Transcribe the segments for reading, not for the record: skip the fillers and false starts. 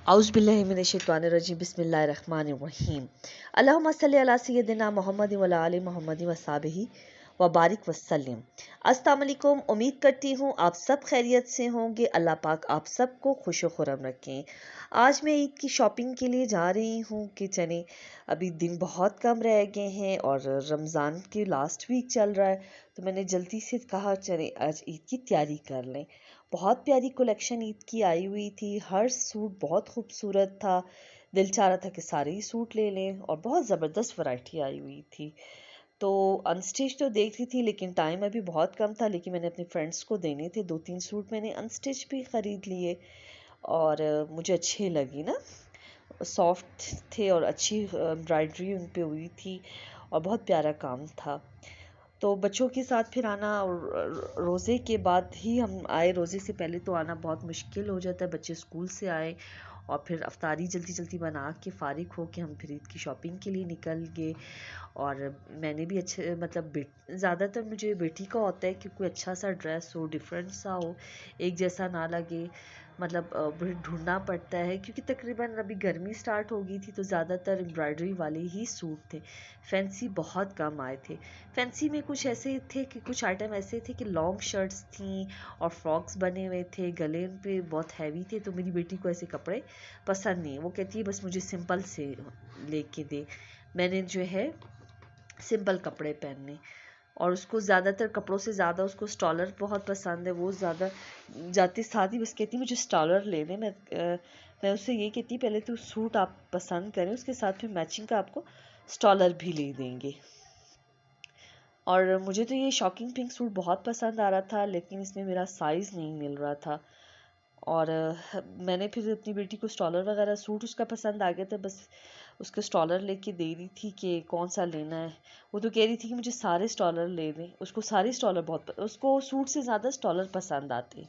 औज़ुबिल्लाहिमिनश्शैतानिर्रजीम बिस्मिल्लाहिर्रहमानिर्रहीम अल्लाहुम्मा सल्लि अला सय्यदिना मुहम्मद व अला आलि मुहम्मद व अस्हाबिही व बारिक वसल्लम। अस्सलाम वालेकुम। उम्मीद करती हूँ आप सब खैरियत से होंगे। अल्लाह पाक आप सबको खुश खुरम रखें। आज मैं ईद की शॉपिंग के लिए जा रही हूँ कि चले अभी दिन बहुत कम रह गए हैं और रमज़ान की लास्ट वीक चल रहा है, तो मैंने जल्दी से कहा चले आज ईद की तैयारी कर लें। बहुत प्यारी कलेक्शन ईद की आई हुई थी, हर सूट बहुत खूबसूरत था, दिल चाह रहा था कि सारे ही सूट ले लें और बहुत ज़बरदस्त वैरायटी आई हुई थी। तो अनस्टिच तो देख रही थी लेकिन टाइम अभी बहुत कम था, लेकिन मैंने अपने फ्रेंड्स को देने थे। 2-3 सूट मैंने अनस्टिच भी ख़रीद लिए और मुझे अच्छे लगी ना, सॉफ्ट थे और अच्छी एम्ब्रॉयडरी उन पे हुई थी और बहुत प्यारा काम था। तो बच्चों के साथ फिर आना और रोज़े के बाद ही हम आए, रोज़े से पहले तो आना बहुत मुश्किल हो जाता है। बच्चे स्कूल से आए और फिर अफ्तारी जल्दी जल्दी बना के फ़ारिग हो के हम फिर ईद की शॉपिंग के लिए निकल गए। और मैंने भी अच्छे मतलब ज़्यादातर मुझे बेटी का होता है कि कोई अच्छा सा ड्रेस हो, डिफरेंट सा हो, एक जैसा ना लगे, मतलब ढूंढना पड़ता है क्योंकि तकरीबन अभी गर्मी स्टार्ट हो गई थी, तो ज़्यादातर एम्ब्रॉयडरी वाले ही सूट थे, फैंसी बहुत कम आए थे। फैंसी में कुछ ऐसे थे कि कुछ आइटम ऐसे थे कि लॉन्ग शर्ट्स थी और फ्रॉक्स बने हुए थे, गले पे बहुत हैवी थे, तो मेरी बेटी को ऐसे कपड़े पसंद नहीं है। वो कहती है बस मुझे सिंपल से लेके दे। मैंने जो है सिंपल कपड़े पहनने, और उसको ज़्यादातर कपड़ों से ज़्यादा उसको स्टॉलर बहुत पसंद है। वो ज़्यादा जाते साथ ही बस कहती मुझे स्टॉलर ले दे। मैं उससे ये कहती पहले तो सूट आप पसंद करें, उसके साथ फिर मैचिंग का आपको स्टॉलर भी ले देंगे। और मुझे तो ये शॉकिंग पिंक सूट बहुत पसंद आ रहा था, लेकिन इसमें मेरा साइज़ नहीं मिल रहा था। और मैंने फिर अपनी बेटी को स्टॉलर वगैरह, सूट उसका पसंद आ गया था, बस उसको स्टॉलर लेके दे रही थी कि कौन सा लेना है। वो तो कह रही थी कि मुझे सारे स्टॉलर ले दें, उसको सारे स्टॉलर उसको सूट से ज़्यादा स्टॉलर पसंद आते,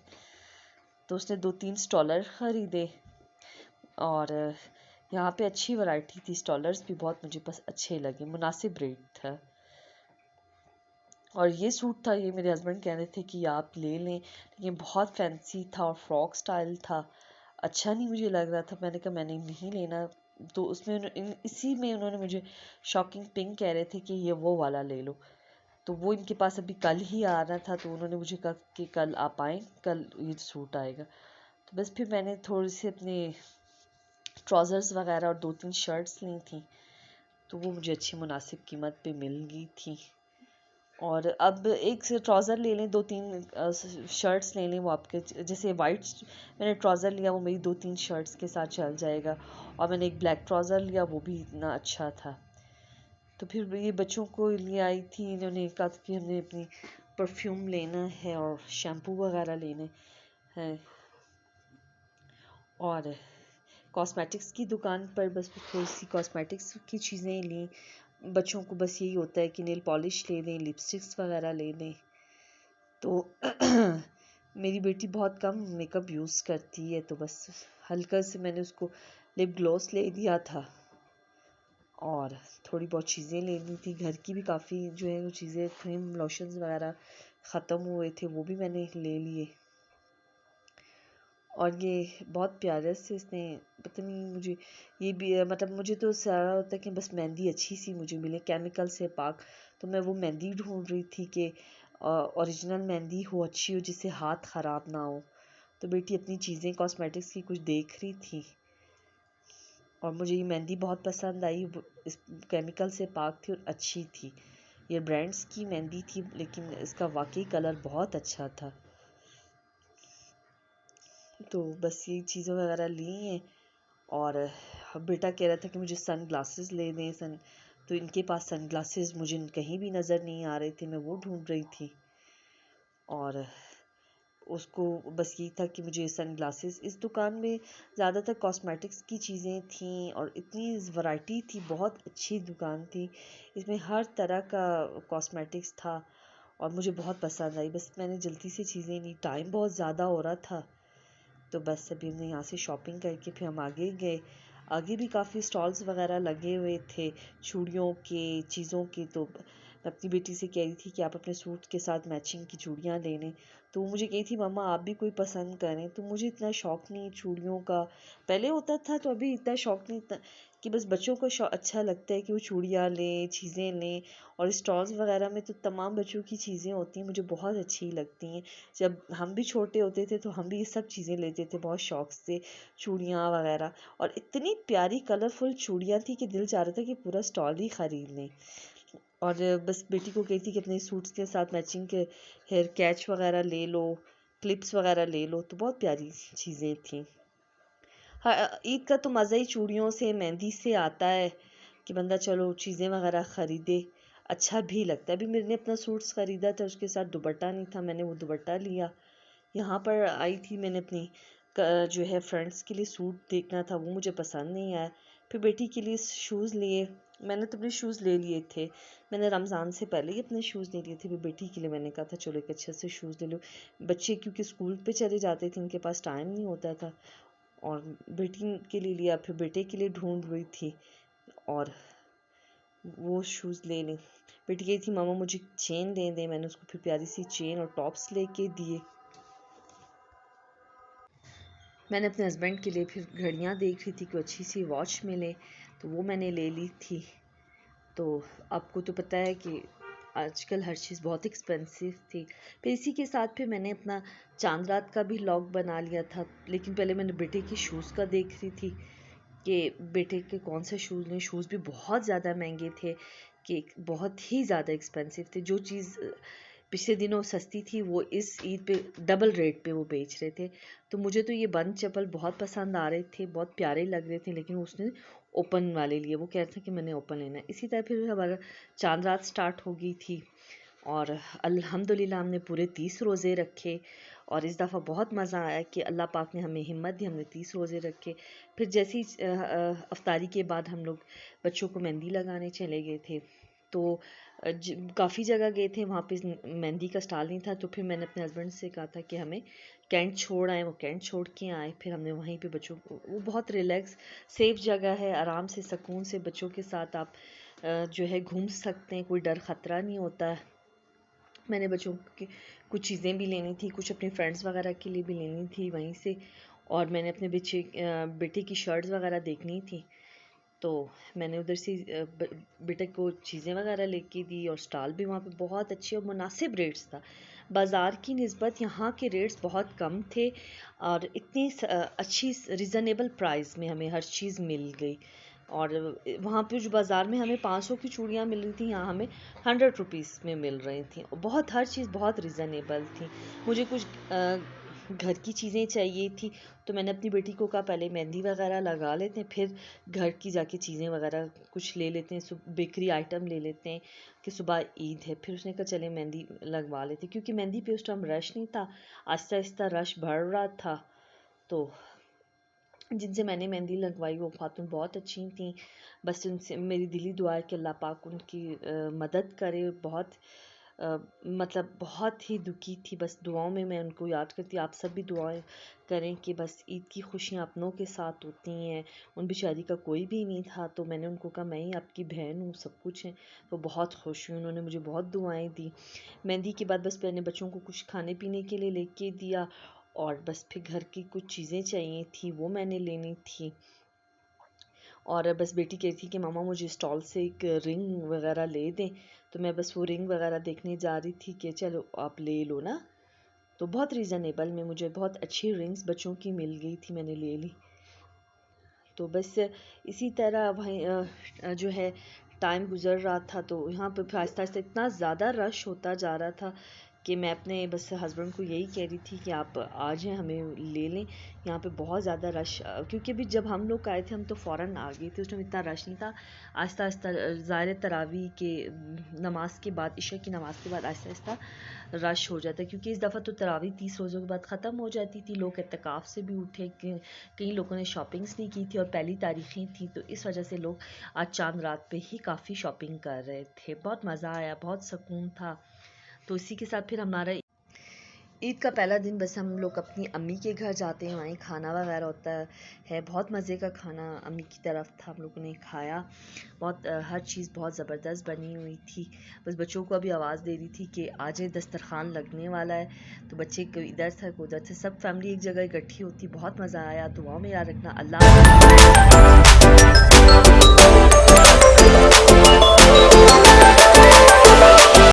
तो उसने 2-3 स्टॉलर ख़रीदे। और यहाँ पे अच्छी वैरायटी थी, स्टॉलर्स भी बहुत मुझे अच्छे लगे, मुनासिब रेट था। और ये सूट था, ये मेरे हस्बैंड कह रहे थे कि आप ले लें, लेकिन बहुत फैंसी था और फ्रॉक स्टाइल था, अच्छा नहीं मुझे लग रहा था। मैंने कहा मैंने नहीं लेना। तो उसमें इसी में उन्होंने मुझे शॉकिंग पिंक कह रहे थे कि ये वो वाला ले लो, तो वो इनके पास अभी कल ही आना था, तो उन्होंने मुझे कहा कि कल आप आएँ, कल ये सूट आएगा। तो बस फिर मैंने थोड़ी सी अपने ट्राउज़र्स वगैरह और 2-3 शर्ट्स ली थी, तो वो मुझे अच्छी मुनासिब कीमत पे मिल गई थी। और अब एक से ट्राउज़र ले लें, 2-3 शर्ट्स ले लें, वो आपके जैसे वाइट मैंने ट्राउज़र लिया, वो मेरी 2-3 शर्ट्स के साथ चल जाएगा। और मैंने एक ब्लैक ट्राउज़र लिया, वो भी इतना अच्छा था। तो फिर ये बच्चों को लिए आई थी, इन्होंने कहा कि हमने अपनी परफ्यूम लेना है और शैम्पू वगैरह लेने हैं। और कॉस्मेटिक्स की दुकान पर बस थोड़ी सी कॉस्मेटिक्स की चीज़ें ली। बच्चों को बस यही होता है कि नेल पॉलिश ले दें, लिपस्टिक्स वगैरह ले दें। तो मेरी बेटी बहुत कम मेकअप यूज़ करती है, तो बस हल्का से मैंने उसको लिप ग्लॉस ले दिया था और थोड़ी बहुत चीज़ें लेनी थी घर की भी। काफ़ी जो है वो चीज़ें, क्रीम लोशंस वगैरह ख़त्म हुए थे, वो भी मैंने ले लिए। और ये बहुत प्यारे से इसने, पता नहीं मुझे ये भी मतलब मुझे तो सारा होता है कि बस मेहंदी अच्छी सी मुझे मिले, केमिकल से पाक। तो मैं वो मेहंदी ढूंढ रही थी कि ओरिजिनल मेहंदी हो, अच्छी हो, जिससे हाथ ख़राब ना हो। तो बेटी अपनी चीज़ें कॉस्मेटिक्स की कुछ देख रही थी और मुझे ये मेहंदी बहुत पसंद आई। इस केमिकल से पाक थी और अच्छी थी। ये ब्रांड्स की मेहंदी थी, लेकिन इसका वाकई कलर बहुत अच्छा था। तो बस ये चीज़ें वगैरह ली हैं। और बेटा कह रहा था कि मुझे सन ग्लासेस ले दें, तो इनके पास सन ग्लासेस मुझे कहीं भी नज़र नहीं आ रहे थे, मैं वो ढूंढ रही थी। और उसको बस यही था कि मुझे सन ग्लासेस, इस दुकान में ज़्यादातर कॉस्मेटिक्स की चीज़ें थीं और इतनी वैरायटी थी, बहुत अच्छी दुकान थी, इसमें हर तरह का कॉस्मेटिक्स था और मुझे बहुत पसंद आई। बस मैंने जल्दी से चीज़ें ली, टाइम बहुत ज़्यादा हो रहा था, तो बस अभी हमने यहाँ से शॉपिंग करके फिर हम आगे गए। आगे भी काफ़ी स्टॉल्स वगैरह लगे हुए थे चूड़ियों के, चीज़ों के, तो मैं अपनी बेटी से कह रही थी कि आप अपने सूट के साथ मैचिंग की चूड़ियाँ ले लें, तो वो मुझे कही थी मम्मा आप भी कोई पसंद करें। तो मुझे इतना शौक़ नहीं चूड़ियों का, पहले होता था तो अभी इतना शौक़ नहीं था कि बस बच्चों को अच्छा लगता है कि वो चूड़ियाँ लें, चीज़ें लें। और स्टॉल्स वगैरह में तो तमाम बच्चों की चीज़ें होती हैं, मुझे बहुत अच्छी लगती हैं। जब हम भी छोटे होते थे तो हम भी ये सब चीज़ें लेते थे बहुत शौक़ से, चूड़ियाँ वगैरह। और इतनी प्यारी कलरफुल चूड़ियाँ थी कि दिल चाह रहा था कि पूरा स्टॉल ही ख़रीद लें। और बस बेटी को कही थी कि अपने सूट्स के साथ मैचिंग के हेयर कैच वगैरह ले लो, क्लिप्स वगैरह ले लो, तो बहुत प्यारी चीज़ें थी। हाँ, ईद का तो मज़ा ही चूड़ियों से, मेहंदी से आता है कि बंदा चलो चीज़ें वगैरह ख़रीदे, अच्छा भी लगता है। अभी मैंने अपना सूट्स ख़रीदा था, उसके साथ दुपट्टा नहीं था, मैंने वो दुपट्टा लिया। यहाँ पर आई थी, मैंने अपनी जो है फ्रेंड्स के लिए सूट देखना था, वो मुझे पसंद नहीं आया। फिर बेटी के लिए शूज़ लिए, मैंने तो अपने शूज़ ले लिए थे, मैंने रमज़ान से पहले ही अपने शूज़ ले लिए थे। फिर बेटी के लिए मैंने कहा था चलो एक अच्छे से शूज़ ले लो। बच्चे क्योंकि स्कूल पे चले जाते थे, उनके पास टाइम नहीं होता था, और बेटी के लिए लिया। फिर बेटे के लिए ढूंढ रही थी और वो शूज़ ले लें। बेटी कही थी मामा मुझे चेन दे दें, मैंने उसको फिर प्यारी सी चेन और टॉप्स लेके दिए। मैंने अपने हस्बैंड के लिए फिर घड़ियाँ देख रही थी कि अच्छी सी वॉच मिले, तो वो मैंने ले ली थी। तो आपको तो पता है कि आजकल हर चीज़ बहुत एक्सपेंसिव थी। फिर इसी के साथ फिर मैंने अपना चांद रात का भी व्लॉग बना लिया था, लेकिन पहले मैंने बेटे के शूज़ का देख रही थी कि बेटे के कौन से शूज़ लें। शूज़ भी बहुत ज़्यादा महंगे थे, कि बहुत ही ज़्यादा एक्सपेंसिव थे। जो चीज़ पिछले दिनों सस्ती थी वो इस ईद पे डबल रेट पे वो बेच रहे थे। तो मुझे तो ये बंद चप्पल बहुत पसंद आ रहे थे, बहुत प्यारे लग रहे थे, लेकिन उसने ओपन वाले लिए, वो कह रहा था कि मैंने ओपन लेना है। इसी तरह फिर हमारा चांद रात स्टार्ट हो गई थी, और अल्हम्दुलिल्लाह हमने पूरे 30 रोज़े रखे। और इस दफ़ा बहुत मज़ा आया कि अल्लाह पाक ने हमें हिम्मत दी, हमने 30 रोज़े रखे। फिर जैसे ही अफ्तारी के बाद हम लोग बच्चों को मेहंदी लगाने चले गए थे। तो काफ़ी जगह गए थे, वहाँ पे मेहंदी का स्टॉल नहीं था, तो फिर मैंने अपने हस्बैंड से कहा था कि हमें कैंट छोड़ आए। वो कैंट छोड़ के आए, फिर हमने वहीं पे बच्चों को, वो बहुत रिलैक्स सेफ जगह है, आराम से सुकून से बच्चों के साथ आप जो है घूम सकते हैं, कोई डर ख़तरा नहीं होता है। मैंने बच्चों की कुछ चीज़ें भी लेनी थी, कुछ अपने फ्रेंड्स वगैरह के लिए भी लेनी थी वहीं से, और मैंने अपने बेटे की शर्ट्स वगैरह देखनी थी, तो मैंने उधर से बेटे को चीज़ें वगैरह लेके दी। और स्टॉल भी वहाँ पे बहुत अच्छे और मुनासिब रेट्स था। बाज़ार की निस्बत यहाँ के रेट्स बहुत कम थे, और इतनी अच्छी रिज़नेबल प्राइस में हमें हर चीज़ मिल गई। और वहाँ पे जो बाज़ार में हमें 500 की चूड़ियाँ मिल रही थी, यहाँ हमें 100 रुपीज़ में मिल रही थी। बहुत हर चीज़ बहुत रिज़नेबल थी। मुझे कुछ घर की चीज़ें चाहिए थी, तो मैंने अपनी बेटी को कहा पहले मेहंदी वगैरह लगा लेते हैं, फिर घर की जाके चीज़ें वगैरह कुछ ले लेते हैं, बेकरी आइटम ले लेते हैं कि सुबह ईद है। फिर उसने कहा चले मेहंदी लगवा लेते, क्योंकि मेहंदी पे उस टाइम रश नहीं था, आहिस्ता आहिस्ता रश बढ़ रहा था। तो जिनसे मैंने मेहंदी लगवाई वो खातून बहुत अच्छी थी। बस उनसे मेरी दिली दुआ है कि अल्लाह पाक उनकी मदद करे। बहुत मतलब बहुत ही दुखी थी, बस दुआओं में मैं उनको याद करती। आप सब भी दुआएं करें कि बस ईद की खुशियाँ अपनों के साथ होती हैं। उन बेचारी का कोई भी नहीं था, तो मैंने उनको कहा मैं ही आपकी बहन हूँ, सब कुछ है। तो बहुत खुश हुई, उन्होंने मुझे बहुत दुआएं दी। मेहंदी के बाद बस मैंने बच्चों को कुछ खाने पीने के लिए लेके दिया, और बस फिर घर की कुछ चीज़ें चाहिए थी वो मैंने लेनी थी। और बस बेटी कहती थी कि मामा मुझे स्टॉल से एक रिंग वगैरह ले दें, तो मैं बस वो रिंग वगैरह देखने जा रही थी कि चलो आप ले लो ना। तो बहुत रीज़नेबल में मुझे बहुत अच्छी रिंग्स बच्चों की मिल गई थी, मैंने ले ली। तो बस इसी तरह वहीं जो है टाइम गुज़र रहा था। तो यहाँ पर आहिस्ता आहिस्ता इतना ज़्यादा रश होता जा रहा था कि मैं अपने बस हस्बैंड को यही कह रही थी कि आप आ जाएं, हमें ले लें। यहाँ पे बहुत ज़्यादा रश, क्योंकि अभी जब हम लोग आए थे हम तो फ़ौरन आ गए थे, उस टाइम इतना रश नहीं था। आहिस्ता आहिस्ता ज़ाहिर तरावी के नमाज के बाद, इशा की नमाज के बाद आहिस्ता आहिस्ता रश हो जाता है, क्योंकि इस दफ़ा तो तरावी 30 रोज़ों के बाद ख़त्म हो जाती थी। लोग एतकाफ़ से भी उठे, कई लोगों ने शॉपिंग्स नहीं की थी और पहली तारीखें थी, तो इस वजह से लोग आज चांद रात पे ही काफ़ी शॉपिंग कर रहे थे। बहुत मज़ा आया, बहुत सुकून था। तो इसी के साथ फिर हमारा ईद का पहला दिन बस हम लोग अपनी अम्मी के घर जाते हैं, वहीं खाना वगैरह होता है। बहुत मज़े का खाना अम्मी की तरफ था, हम लोगों ने खाया। बहुत हर चीज़ बहुत ज़बरदस्त बनी हुई थी। बस बच्चों को अभी आवाज़ दे रही थी कि आज दस्तरखान लगने वाला है, तो बच्चे को इधर था को उधर थे, सब फैमिली एक जगह इकट्ठी होती, बहुत मज़ा आया। दुआओं में याद रखना। अल्लाह